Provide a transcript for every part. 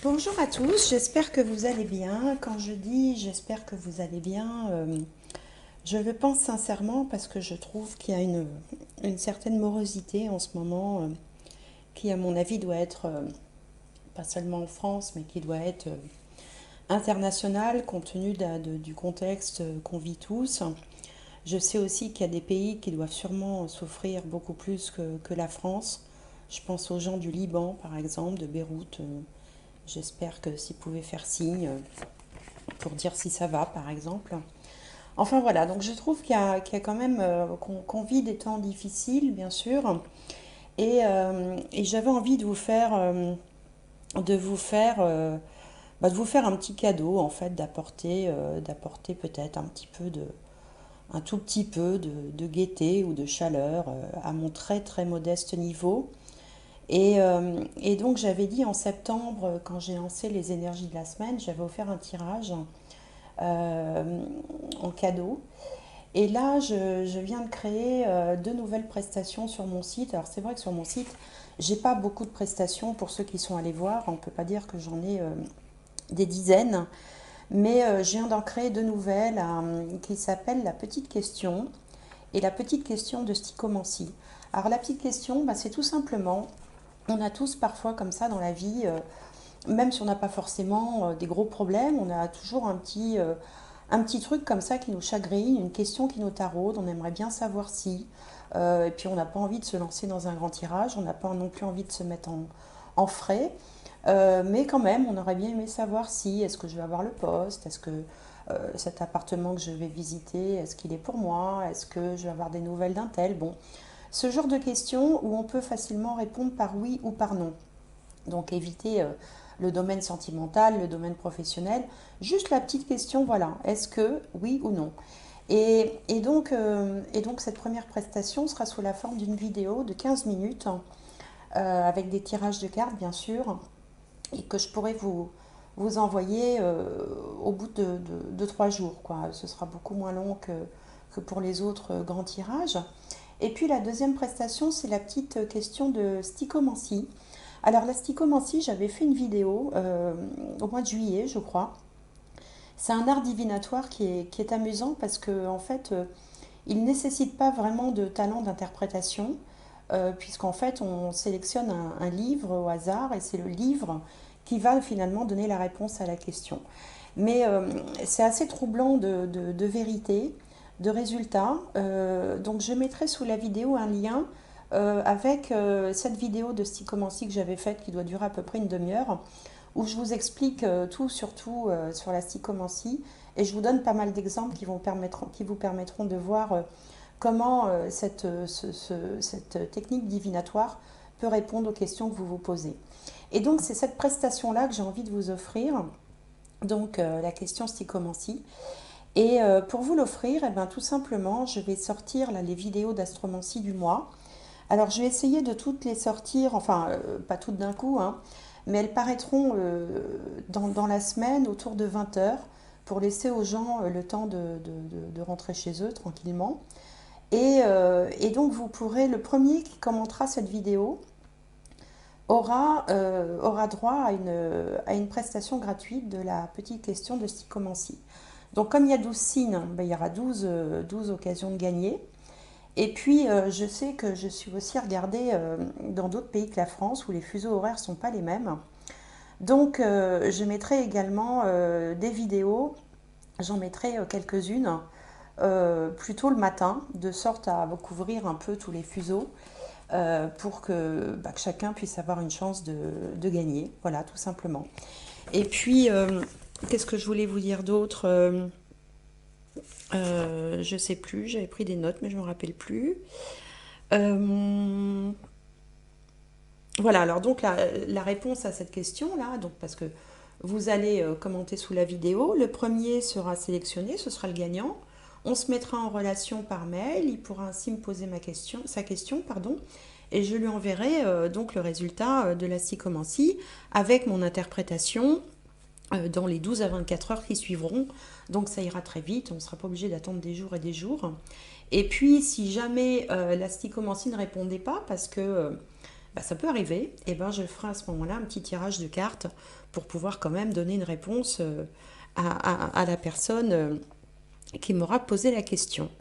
Bonjour à tous, j'espère que vous allez bien. Quand je dis j'espère que vous allez bien, je le pense sincèrement parce que je trouve qu'il y a une certaine morosité en ce moment qui, à mon avis, doit être pas seulement en France, mais qui doit être internationale compte tenu du contexte qu'on vit tous. Je sais aussi qu'il y a des pays qui doivent sûrement souffrir beaucoup plus que la France. Je pense aux gens du Liban, par exemple, de Beyrouth. J'espère que s'ils pouvaient faire signe pour dire si ça va, par exemple. Enfin voilà, donc je trouve qu'il y a quand même qu'on vit des temps difficiles, bien sûr, et j'avais envie de vous faire, de vous faire un petit cadeau, en fait, d'apporter peut-être un tout petit peu de gaieté ou de chaleur à mon très très modeste niveau. Et donc j'avais dit en septembre, quand j'ai lancé les énergies de la semaine, j'avais offert un tirage euh, en cadeau. Et là, je viens de créer deux nouvelles prestations sur mon site. Alors c'est vrai que sur mon site, j'ai pas beaucoup de prestations pour ceux qui sont allés voir. On peut pas dire que j'en ai des dizaines, mais je viens d'en créer deux nouvelles qui s'appellent La Petite Question et La Petite Question de Sticomancy. Alors la petite question, bah, c'est tout simplement, on a tous parfois comme ça dans la vie, même si on n'a pas forcément des gros problèmes, on a toujours un petit truc comme ça qui nous chagrine, une question qui nous taraude, on aimerait bien savoir si. Et puis on n'a pas envie de se lancer dans un grand tirage, on n'a pas non plus envie de se mettre en frais. Mais quand même, on aurait bien aimé savoir si, est-ce que je vais avoir le poste, est-ce que cet appartement que je vais visiter, est-ce qu'il est pour moi, est-ce que je vais avoir des nouvelles d'un tel. Bon, ce genre de questions où on peut facilement répondre par oui ou par non. Donc éviter le domaine sentimental, le domaine professionnel. Juste la petite question, voilà, est-ce que oui ou non. Et donc cette première prestation sera sous la forme d'une vidéo de 15 minutes avec des tirages de cartes bien sûr et que je pourrai vous envoyer au bout de 3 jours. Quoi. Ce sera beaucoup moins long que pour les autres grands tirages. Et puis la deuxième prestation, c'est la petite question de stichomancie. Alors la stichomancie, j'avais fait une vidéo au mois de juillet, je crois. C'est un art divinatoire qui est amusant parce que en fait, il ne nécessite pas vraiment de talent d'interprétation, puisqu'en fait, on sélectionne un livre au hasard et c'est le livre qui va finalement donner la réponse à la question. Mais c'est assez troublant de vérité, de résultats. Donc je mettrai sous la vidéo un lien avec cette vidéo de stichomancie que j'avais faite qui doit durer à peu près une demi-heure où je vous explique tout, surtout sur la stichomancie, et je vous donne pas mal d'exemples qui vous permettront de voir comment cette technique divinatoire peut répondre aux questions que vous vous posez. Et donc c'est cette prestation-là que j'ai envie de vous offrir, donc la question stichomancie. Et pour vous l'offrir, eh ben, tout simplement, je vais sortir là, les vidéos d'astromancie du mois. Alors je vais essayer de toutes les sortir, enfin pas toutes d'un coup, hein, mais elles paraîtront dans la semaine autour de 20 heures pour laisser aux gens le temps de rentrer chez eux tranquillement. Et donc vous pourrez, le premier qui commentera cette vidéo aura droit à une prestation gratuite de la petite question de stichomancie. Donc comme il y a 12 signes, ben, il y aura 12 occasions de gagner. Et puis, je sais que je suis aussi regardée dans d'autres pays que la France où les fuseaux horaires ne sont pas les mêmes. Donc, je mettrai également des vidéos, j'en mettrai quelques-unes, plutôt le matin, de sorte à couvrir un peu tous les fuseaux pour que chacun puisse avoir une chance de gagner. Voilà, tout simplement. Et puis, qu'est-ce que je voulais vous dire d'autre je sais plus, j'avais pris des notes, mais je ne me rappelle plus. Euh, voilà, alors donc la réponse à cette question-là, donc parce que vous allez commenter sous la vidéo, le premier sera sélectionné, ce sera le gagnant. On se mettra en relation par mail, il pourra ainsi me poser sa question, pardon, et je lui enverrai donc le résultat de la psychomancie avec mon interprétation dans les 12 à 24 heures qui suivront. Donc ça ira très vite, on ne sera pas obligé d'attendre des jours et des jours. Et puis si jamais la stichomancie ne répondait pas, parce que bah, ça peut arriver, et ben je ferai à ce moment-là un petit tirage de cartes pour pouvoir quand même donner une réponse à la personne qui m'aura posé la question.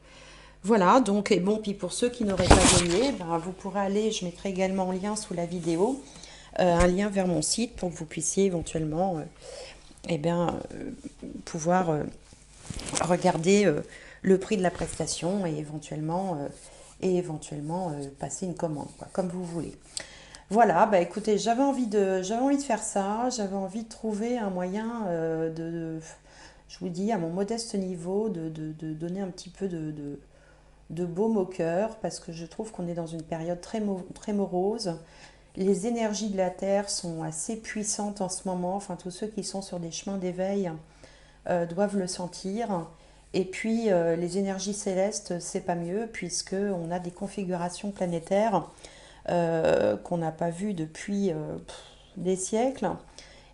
Voilà, donc, et bon, puis pour ceux qui n'auraient pas gagné, ben, vous pourrez aller, je mettrai également en lien sous la vidéo, un lien vers mon site pour que vous puissiez éventuellement eh bien, pouvoir regarder le prix de la prestation et éventuellement passer une commande, quoi, comme vous voulez. Voilà, bah écoutez, j'avais envie de faire ça, j'avais envie de trouver un moyen je vous dis, à mon modeste niveau, de donner un petit peu de baume au cœur, parce que je trouve qu'on est dans une période très morose. Les énergies de la Terre sont assez puissantes en ce moment, enfin tous ceux qui sont sur des chemins d'éveil doivent le sentir. Et puis les énergies célestes, c'est pas mieux, puisque on a des configurations planétaires qu'on n'a pas vues depuis des siècles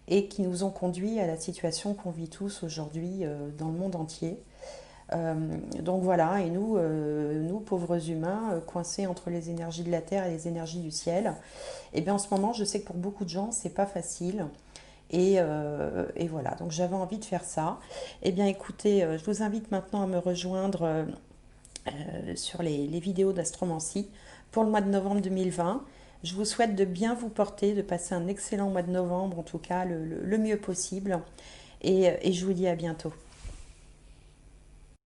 et qui nous ont conduits à la situation qu'on vit tous aujourd'hui dans le monde entier. Euh, donc voilà, et nous pauvres humains, coincés entre les énergies de la Terre et les énergies du ciel, et bien en ce moment, je sais que pour beaucoup de gens, c'est pas facile. Et voilà, donc j'avais envie de faire ça. Eh bien écoutez, je vous invite maintenant à me rejoindre sur les vidéos d'astromancie pour le mois de novembre 2020. Je vous souhaite de bien vous porter, de passer un excellent mois de novembre, en tout cas le mieux possible. Et je vous dis à bientôt.